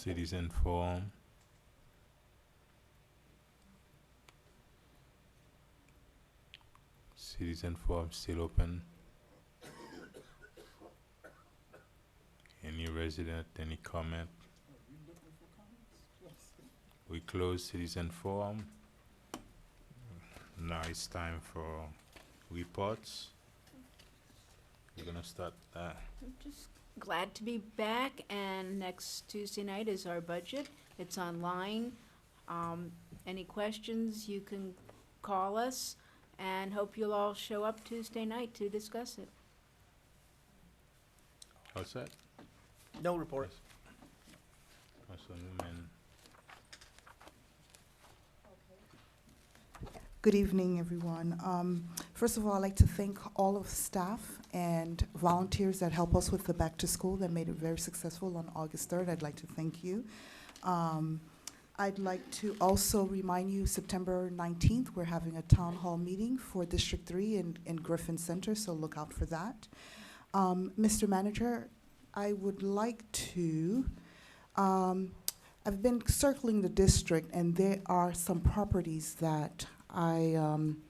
Citizen forum. Citizen forum still open. Any resident, any comment? We close citizen forum. Now it's time for reports. We're gonna start. I'm just glad to be back, and next Tuesday night is our budget. It's online. Any questions, you can call us, and hope you'll all show up Tuesday night to discuss it. How's that? No report. Councilor Newman. Good evening, everyone. First of all, I'd like to thank all of staff and volunteers that help us with the back to school that made it very successful on August 3rd. I'd like to thank you. I'd like to also remind you, September 19th, we're having a town hall meeting for District 3 in Griffin Center, so look out for that. Mr. Manager, I would like to, I've been circling the district, and there are some properties that I'm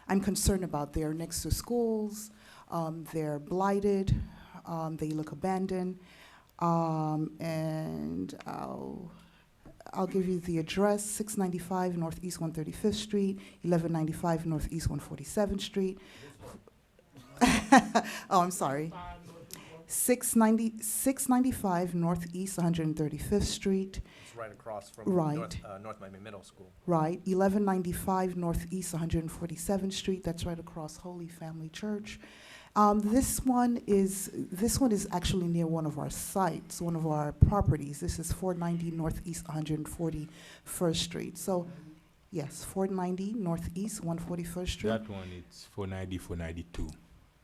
concerned about. They're next to schools, they're blighted, they look abandoned, and I'll give you the address: 695 Northeast 135th Street, 1195 Northeast 147th Street. Oh, I'm sorry. 695 Northeast 135th Street. It's right across from Right. North Miami Middle School. Right, 1195 Northeast 147th Street. That's right across Holy Family Church. This one is actually near one of our sites, one of our properties. This is 490 Northeast 141st Street. So, yes, 490 Northeast 141st Street. That one, it's 490, 492.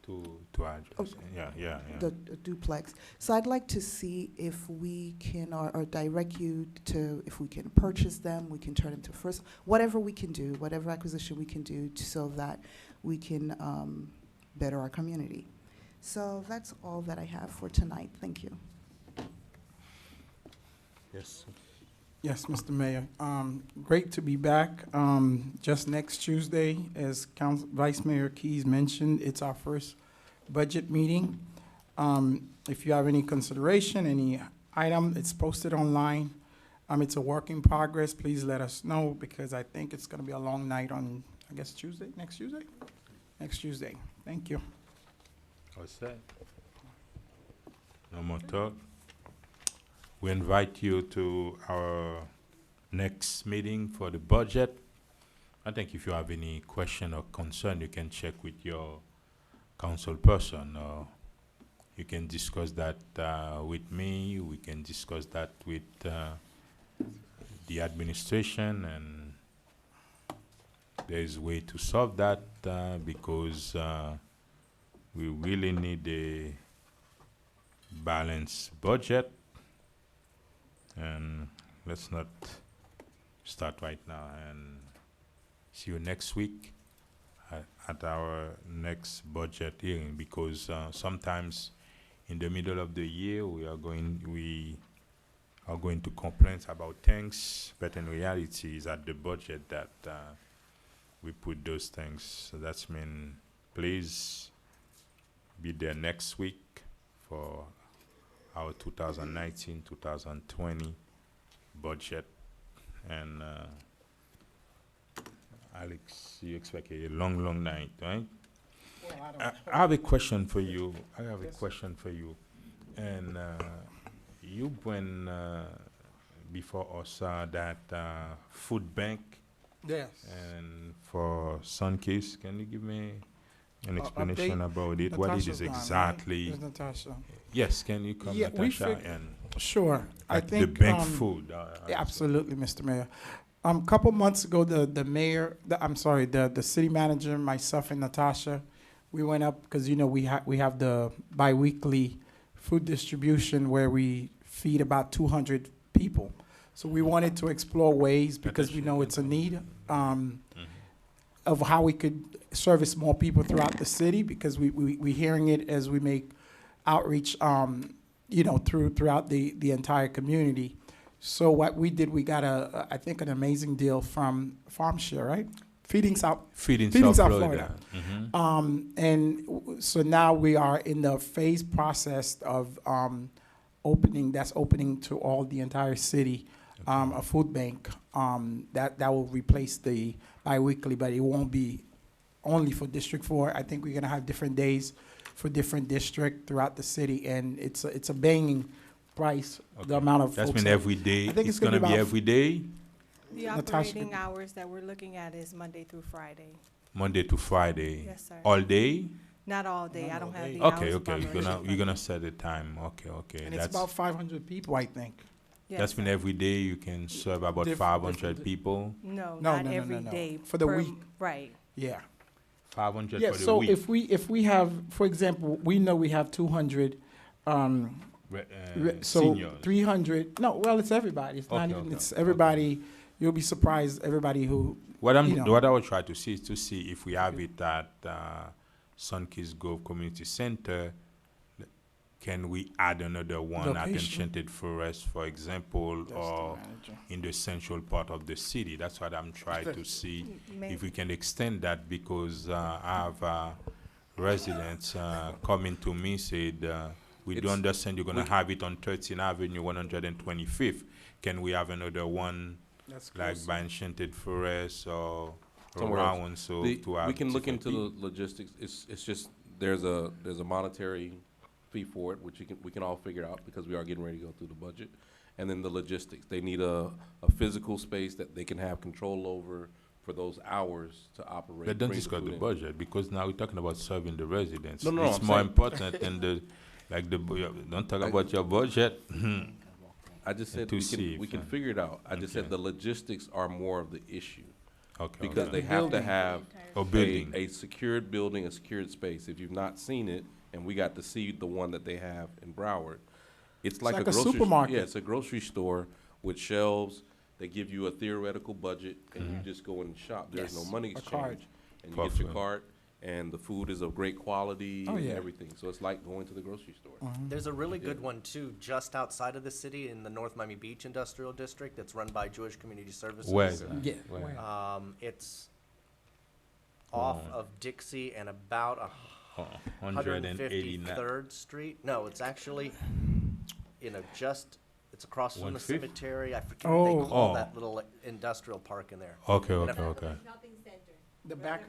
To address. Yeah. The duplex. So I'd like to see if we can, or direct you to, if we can purchase them, we can turn them to first, whatever we can do, whatever acquisition we can do so that we can better our community. So that's all that I have for tonight. Thank you. Yes. Yes, Mr. Mayor. Great to be back. Just next Tuesday, as Vice Mayor Keys mentioned, it's our first budget meeting. If you have any consideration, any item, it's posted online. It's a work in progress. Please let us know, because I think it's going to be a long night on, I guess, Tuesday, next Tuesday? Next Tuesday. Thank you. What's that? No more talk. We invite you to our next meeting for the budget. I think if you have any question or concern, you can check with your council person, or you can discuss that with me. We can discuss that with the administration, and there is a way to solve that because we really need a balanced budget. And let's not start right now, and see you next week at our next budget hearing, because sometimes in the middle of the year we are going to complain about things, but in reality it's at the budget that we put those things. So that's mean, please be there next week for our 2019-2020 budget. And Alex, you expect a long night, right? Well, I have a question for you. And you went before us that food bank, Yes. and for Sunkist. Can you give me an Update? explanation about it? What it Natasha's is gone, right? exactly? There's Natasha. Yes, can you come, Yeah, we Natasha, fig- and Sure. I like think the bank um, food? Yeah, absolutely, Mr. Mayor. Couple months ago, the mayor, the city manager, myself and Natasha, we went up because we have the biweekly food distribution where we feed about 200 people. So we wanted to explore ways, because we know it's a need, of how we could service more people throughout the city, because we hearing it as we make outreach throughout the entire community. So what we did, we got I think an amazing deal from FarmShare, right? Feeding South. Feeding Feeding South South Florida. So now we are in the phase process of opening to all the entire city, a food bank that will replace the biweekly, but it won't be only for District 4. I think we're gonna have different days for different districts throughout the city, and it's a banging price, the amount of That's folks. been every day. I think It's it's gonna gonna be be about every day, The Natasha, operating hours that we're looking at is Monday through Friday. Monday to Friday. Yes, sir. All day? Not all day. I don't have the Okay, hours of okay. You're operation. gonna set the time. Okay. And it's about 500 people, I think. Yes, That's been sir. every day you can serve about Different- 500 different- people. No, No, not no, no, every no, no. day. For the per- week. Right. Yeah. 500 Yeah, for the so week. if we have, for example, we know we have 200, so Seniors. 300, no, well, it's everybody. It's not Okay, even, okay, it's everybody. You'll be surprised, everybody who, What you know. what I will try to see is to see if we have it at Sunkist Grove Community Center. Can we add another one at Location. Enchanted Forest, for example, that's the or manager. in the central part of the city? That's what I'm trying to see May- if we can extend that, because I have residents coming to me said, we do It's- understand you're gonna we- have it on 13th Avenue, 125th. Can we have another one That's like close. by Enchanted Forest or Somewhere else. around, so The- to have we can look different into people? the logistics. It's just, there's a monetary fee for it, which we can all figure out because we are getting ready to go through the budget. And then the logistics. They need a physical space that they can have control over for those hours to operate. But don't bring discuss food the in. budget, because now we're talking about serving the residents. No, It's I'm more saying- important than don't talk about your budget. I just said to we see can, we if, can figure it out. I just okay. said the logistics are more of the issue. Okay. Because okay. they have to building. have Or building. a secured building, a secured space. If you've not seen it, and we got to see the one that they have in Broward, it's like like a a grocery. supermarket. Yeah, it's a grocery store with shelves. They give you a theoretical budget, and you just go and shop. There's no Yes, money a card. exchange. And you get your Perfect. cart, and the food is of great quality Oh, and yeah. everything. So it's like going to the grocery store. There's a really good one too, just outside of the city in the North Miami Beach Industrial District. That's run by Jewish Community Services. Where is that? Yeah. Where? It's off Oh. of Dixie and about Oh, 189. 153rd Street. No, it's actually, it's across from the 150? cemetery. I forget what they Oh. call Oh. that little industrial park in there. Okay, And okay, if- okay. The back,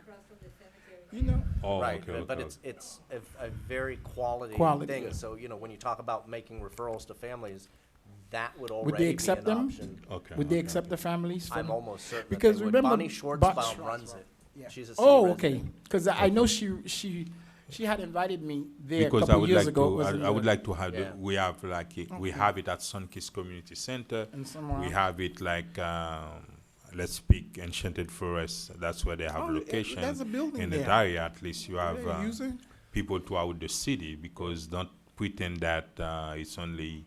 you know, Oh, Right, okay, but okay. it's a very quality Quality, thing. yeah. So, when you talk about making referrals to families, that would they already be accept an them? option. Okay. would they okay, accept okay. the families? I'm from- almost certain that Because they would. remember, Bonnie Bo- Schwartzbaum runs it. Yeah. She's a city Oh, resident. okay, because I know she had invited me there a Because I couple would years like ago. It to, was in I would the- like to have, Yeah. we have like, we Okay. have it at Sunkist Community Center. And somewhere We else. have it like, let's speak Enchanted Forest, that's where they have Oh, yeah, location. there's a building In there. the area, at least you have Yeah, use it. people throughout the city, because don't pretend that it's only,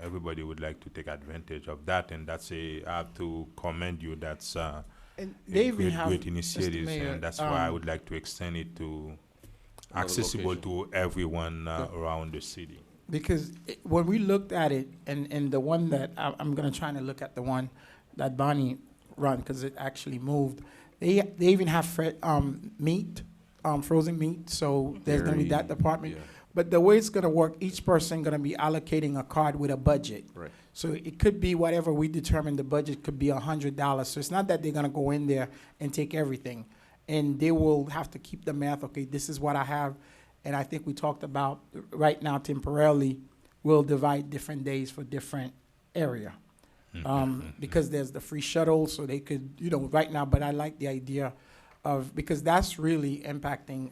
everybody would like to take advantage of that, and that's I have to commend you, that's And a they even great, have, great initiative, Mayor, and that's why I would like to extend it to accessible location. to everyone around the city. because when we looked at it, and the one that I'm gonna try to look at the one that Bonnie run, because it actually moved. They even have meat, frozen meat, so there's gonna be that Very- department. yeah, But the way it's gonna work, each person gonna be allocating a card with a budget. right. So it could be whatever we determine the budget could be $100. So it's not that they're gonna go in there and take everything. And they will have to keep the math, okay, this is what I have. And I think we talked about, right now temporarily, we'll divide different days for different area. Because there's the free shuttle, so they could, right now, but I like the idea of, because that's really impacting,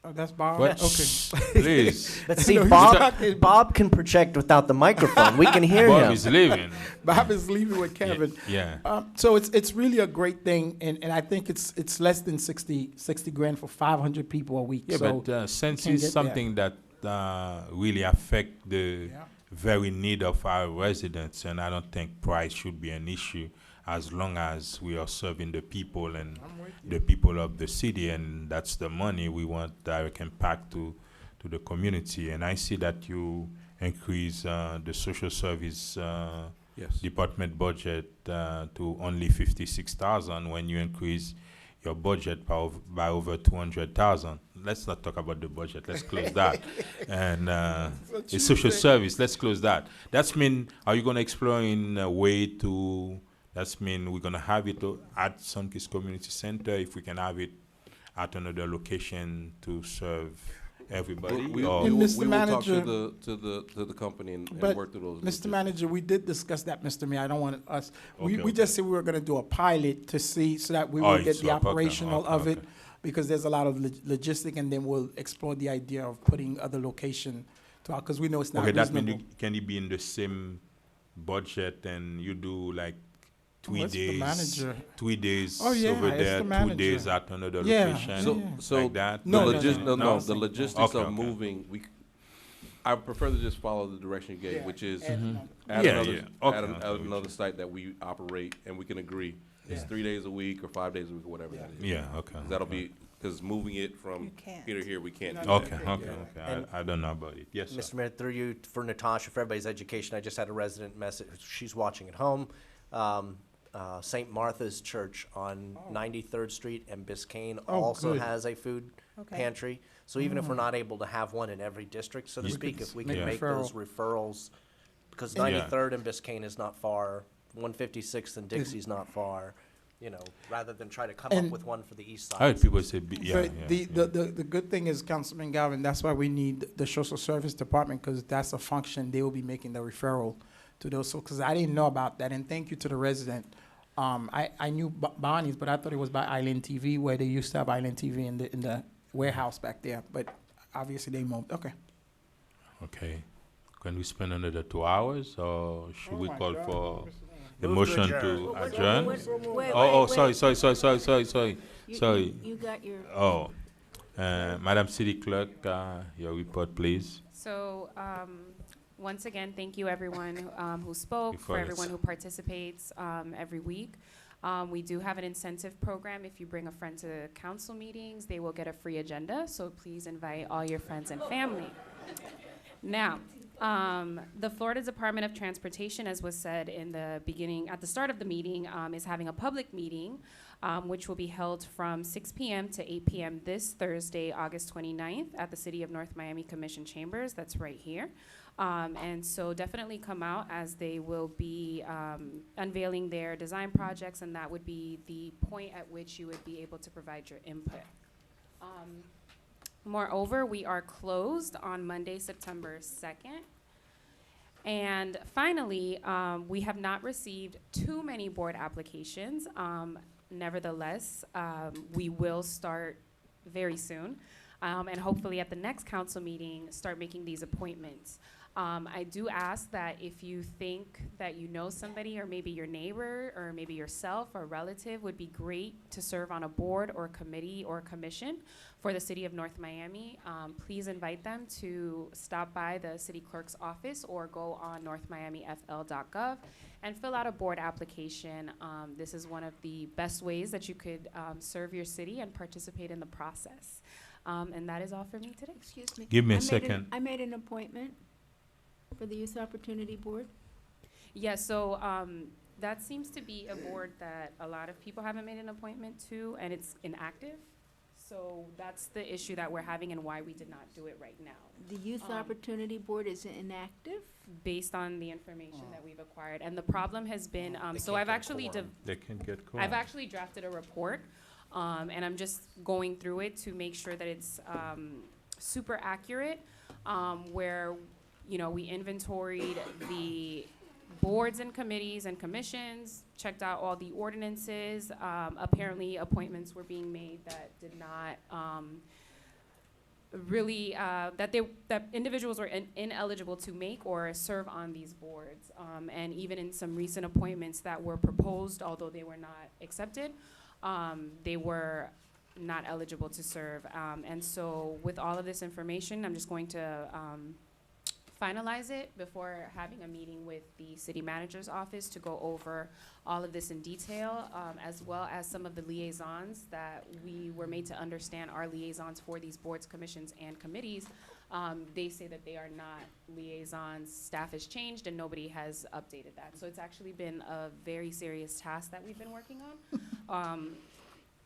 oh, that's Bob? What? Okay. Please. But see, No, he's Bob, talking- Bob can project without the microphone. We can hear Bob him. is leaving. Bob is leaving with Yeah, Kevin. Yeah. So it's really a great thing, and I think it's less than 60 grand for 500 people a week. Yeah, So but since can it's get something that really affect the yeah. very need of our residents, and I don't think price should be an issue as long as we are serving the people and I'm with you. the people of the city, and that's the money we want direct impact to the community. And I see that you increase the social service Yes. department budget to only 56,000 when you increase your budget by over 200,000. Let's not talk about the budget. Let's close that. And it's social service. Let's close that. That's mean, are you going to explore in a way to? That's mean we're going to have it at Sunkist Community Center if we can have it at another location to serve everybody. We or- And will Mr. talk Manager- to the company and But work through those. Mr. logistics. Manager, we did discuss that, Mr. Mayor. I don't want us, we Okay, just said we were gonna do a pilot to see, so that we Oh, will get it's the up, okay, operational okay, of it, okay. because there's a lot of logistic, and then we'll explore the idea of putting other location to, because we know it's not Okay, that means reasonable. can it be in the same budget and you do like Oh, it's the manager. 3 days Oh, yeah, over it's there, the 2 manager. days at another Yeah, location? So, yeah. so like that? No, the no, no, no, no. the logistics Okay, of okay. moving, I prefer to just follow the direction you gave, Yeah, which is and- at Yeah, another, yeah. Okay, at okay, at another which- site that we operate, and we can agree. It's Yeah. 3 days a week or 5 days a week or whatever that is. Yeah, okay. That'll be, because moving it from You can't. here to here, we can't do that. Okay, okay, Yeah. okay. And- I don't know about it. Yes, Mr. sir. Mayor, through you, for Natasha, for everybody's education, I just had a resident message, she's watching at home. St. Martha's Church on 93rd Street and Biscayne Oh, also good. has a food Okay. pantry. So even if we're not able to have one in every district, so to You speak, could if we make can make those referral. referrals, because Yeah. 93rd and Biscayne is not far, 156th and Dixie's not far, you know, rather than try to come up And- with one for the east side. I heard people say, yeah, But yeah. the good thing is, Councilman Galvin, that's why we need the social service department, because that's a function, they will be making the referral to those, so, because I didn't know about that, and thank you to the resident. I knew Bonnie's, but I thought it was by Island TV, where they used to have Island TV in the warehouse back there, but obviously they moved, okay. Okay. Can we spend another 2 hours or should we Oh my call God, for a Move to motion adjourn. to Wait, adjourn? wait, Oh, wait, sorry, wait. sorry. You- sorry. You got your, Oh, Madam City Clerk, your report, please. So, once again, thank you everyone who spoke, Before for it's- everyone who participates every week. We do have an incentive program. If you bring a friend to council meetings, they will get a free agenda. So please invite all your friends and family. Now, the Florida Department of Transportation, as was said in the beginning, at the start of the meeting, is having a public meeting, which will be held from 6 p.m. to 8 p.m. this Thursday, August 29th, at the City of North Miami Commission Chambers. That's right here. And so definitely come out, as they will be unveiling their design projects, and that would be the point at which you would be able to provide your input. Moreover, we are closed on Monday, September 2nd. And finally, we have not received too many board applications. Nevertheless, we will start very soon, and hopefully at the next council meeting, start making these appointments. I do ask that if you think that you know somebody, or maybe your neighbor, or maybe yourself or relative would be great to serve on a board or committee or commission for the City of North Miami, please invite them to stop by the city clerk's office or go on northmiamifl.gov and fill out a board application. This is one of the best ways that you could serve your city and participate in the process. And that is all for me today. excuse me. Give me a I made an- second. I made an appointment for the Youth Opportunity Board. Yeah, so that seems to be a board that a lot of people haven't made an appointment to, and it's inactive. So that's the issue that we're having and why we did not do it right now, The Youth Um, Opportunity Board is inactive? based on the information that we've acquired. And the problem has been, They so can't I've get a actually, quorum. They can get I've called. actually drafted a report, and I'm just going through it to make sure that it's super accurate, where, you know, we inventoried the boards and committees and commissions, checked out all the ordinances. Apparently, appointments were being made that did not really, that individuals were ineligible to make or serve on these boards. And even in some recent appointments that were proposed, although they were not accepted, they were not eligible to serve. And so with all of this information, I'm just going to finalize it before having a meeting with the city manager's office to go over all of this in detail, as well as some of the liaisons that we were made to understand are liaisons for these boards, commissions, and committees, They say that they are not liaisons, staff has changed, and nobody has updated that. So it's actually been a very serious task that we've been working on,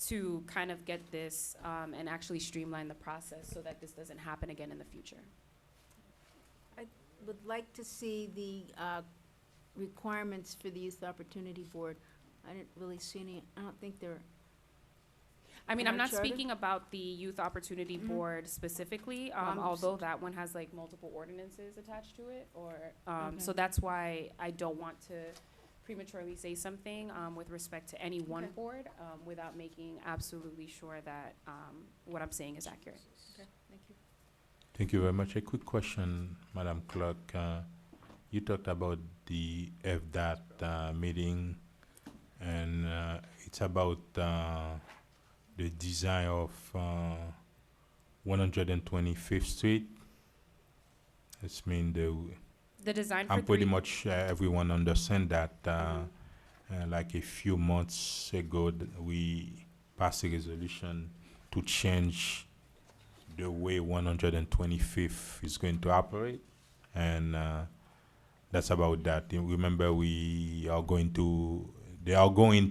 to kind of get this, and actually streamline the process so that this doesn't happen again in the future. Would like to see the requirements for the Youth Opportunity Board. I didn't really see any, I don't think they're, I mean, In I'm our not charter? speaking about the Youth Opportunity Mhm. Board specifically, I'm although that one has like multiple ordinances attached to it, or, so Okay. that's why I don't want to prematurely say something, with respect to any one Okay. board, without making absolutely sure that, what I'm saying is accurate. okay, thank you. Thank you very much. A quick question, Madam Clerk. You talked about the FDAT meeting, and it's about the design of 125th Street. It's mean The design for I'm pretty three, much everyone understand that. Like a few months ago, we passed a resolution to change the way 125th is going to operate, and that's about that. You remember, they are going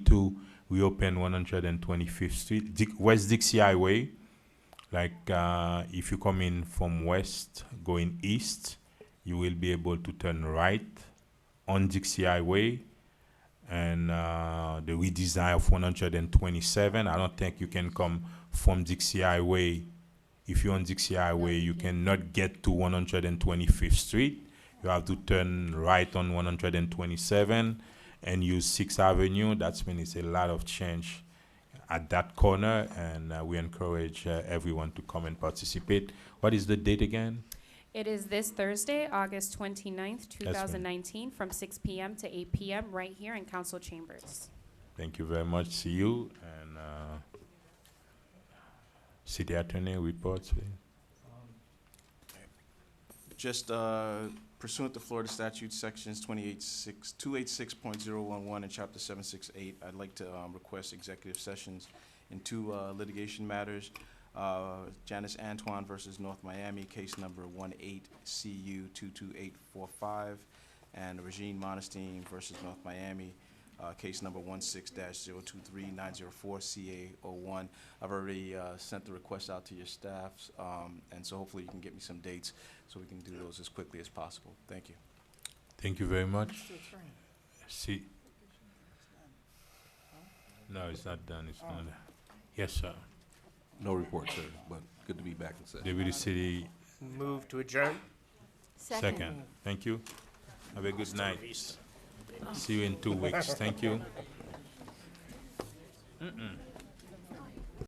to reopen 125th Street, West Dixie Highway. Like if you come in from west going east, you will be able to turn right on Dixie Highway, and the redesign of 127. I don't think you can come from Dixie Highway. If you're on Dixie Highway, you cannot get to 125th Street. You have to turn right on 127 and use 6th Avenue. That's when it's a lot of change at that corner, and we encourage everyone to come and participate. What is the date again? it is this Thursday, August 29th, right. 2019, from 6 p.m. to 8 p.m. right here in council chambers. Thank you very much. See you, and City Attorney reports, please. Just pursuant to Florida statute sections 286.011 and chapter 768, I'd like to request executive sessions in two litigation matters. Janice Antoine versus North Miami, case number 18CU22845, and Regine Monestein versus North Miami, case number 16-023904CA01. I've already sent the request out to your staffs, and so hopefully you can get me some dates so we can do those as quickly as possible. Thank you. Thank you very much. See. No, it's not done. It's not. Yes, sir. No report, sir, but good to be back in session. Deputy City Move to adjourn? Second. Thank you. Have a good night. See you in 2 weeks. Thank you.